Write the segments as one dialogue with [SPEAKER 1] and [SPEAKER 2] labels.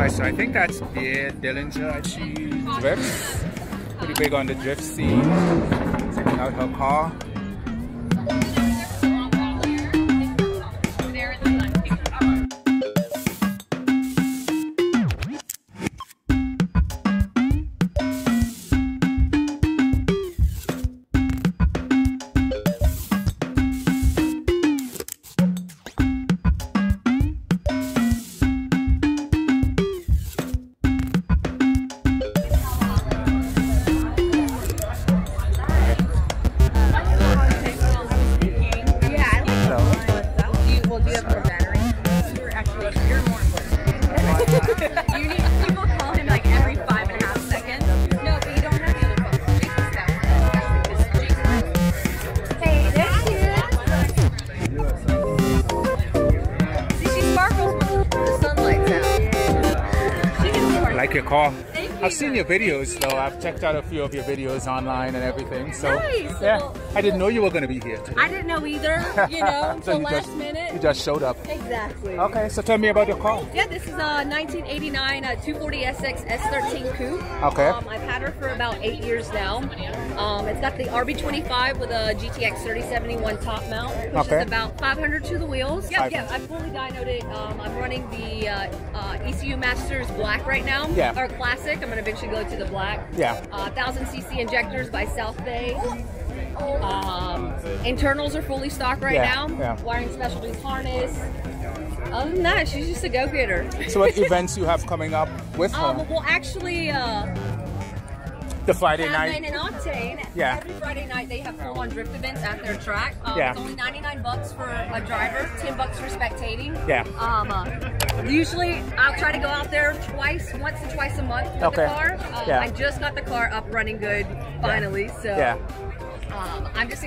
[SPEAKER 1] Alright, so I think that's Bear Dillinger. She drifts. Pretty big on the drift scene. Checking out her car. Like your car. I've seen your videos though. I've checked out a few of your videos online and everything. So
[SPEAKER 2] nice.
[SPEAKER 1] Yeah, I didn't know you were going to be here today.
[SPEAKER 2] I didn't know either, you know,
[SPEAKER 1] so
[SPEAKER 2] until last minute.
[SPEAKER 1] You just showed up.
[SPEAKER 2] Exactly.
[SPEAKER 1] Okay, so tell me about your car.
[SPEAKER 2] Yeah, this is a 1989 240 SX S13 Coupe.
[SPEAKER 1] Okay.
[SPEAKER 2] I've had her for about 8 years now. It's got the RB25 with a GTX 3071 top mount, which is about 500 to the wheels. Yeah, I fully dynoed it. I'm running the ECU Masters Black right now.
[SPEAKER 1] Yeah.
[SPEAKER 2] Or Classic. I'm going to eventually go to the Black.
[SPEAKER 1] Yeah.
[SPEAKER 2] 1000cc injectors by South Bay. Internals are fully stock right now.
[SPEAKER 1] Yeah.
[SPEAKER 2] Wiring Specialties harness. Other than that, she's just a go-getter.
[SPEAKER 1] So what events you have coming up with her?
[SPEAKER 2] Well, actually,
[SPEAKER 1] the Friday night.
[SPEAKER 2] Caffeine and Octane.
[SPEAKER 1] Yeah.
[SPEAKER 2] Every Friday night they have full-on drift events at their track.
[SPEAKER 1] Yeah.
[SPEAKER 2] It's only $99 for a driver, $10 for spectating.
[SPEAKER 1] Yeah.
[SPEAKER 2] Usually I'll try to go out there once or twice a month with the car. I just got the car up running good finally. So. Yeah. I'm just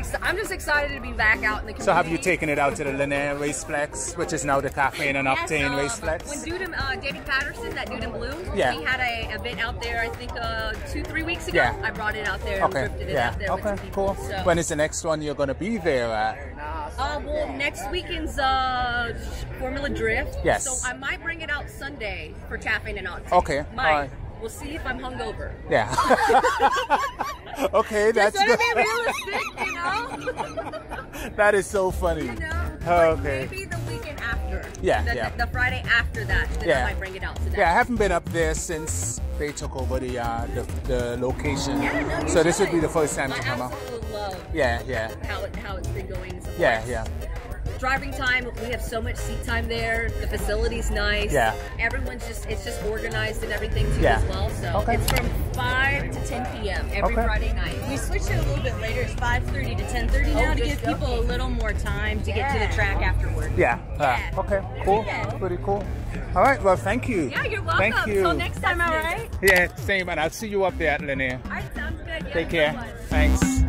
[SPEAKER 2] excited to be back out in the community.
[SPEAKER 1] So have you taken it out to the Lanier Raceflex, which is now the Caffeine and Octane Raceflex?
[SPEAKER 2] When David Patterson, that dude in blue, he had an event out there, I think 2-3 weeks ago. I brought it out there and drifted it out there with some people.
[SPEAKER 1] Cool.
[SPEAKER 2] So.
[SPEAKER 1] When is the next one you're going to be there at?
[SPEAKER 2] Well, next weekend's Formula Drift.
[SPEAKER 1] Yes.
[SPEAKER 2] So I might bring it out Sunday for Caffeine and Octane.
[SPEAKER 1] Okay.
[SPEAKER 2] Might. We'll see if I'm hungover.
[SPEAKER 1] Yeah. Okay, that's good.
[SPEAKER 2] Just to be realistic, you know?
[SPEAKER 1] That is so funny.
[SPEAKER 2] You know?
[SPEAKER 1] Okay.
[SPEAKER 2] Maybe the weekend after.
[SPEAKER 1] Yeah,
[SPEAKER 2] The Friday after that, then I might bring it out to that.
[SPEAKER 1] Yeah, I haven't been up there since they took over the location.
[SPEAKER 2] Yeah, no,
[SPEAKER 1] so this would be the first time to come up.
[SPEAKER 2] I absolutely love how it's been going so far.
[SPEAKER 1] Yeah.
[SPEAKER 2] Driving time, we have so much seat time there. The facility's nice.
[SPEAKER 1] Yeah.
[SPEAKER 2] Everyone's it's just organized and everything too as well. So it's from 5 to 10 p.m. every Friday night.
[SPEAKER 3] We switched it a little bit later. It's 5:30 to 10:30 now to give people a little more time to get to the track afterward.
[SPEAKER 1] Yeah. Okay. Cool. Pretty cool. All right. Well, thank you.
[SPEAKER 2] Yeah, you're welcome.
[SPEAKER 1] Thank you.
[SPEAKER 2] Till next time, all right?
[SPEAKER 1] Yeah, same. And I'll see you up there at Lanier.
[SPEAKER 2] All right, sounds good.
[SPEAKER 1] Take care. Thanks.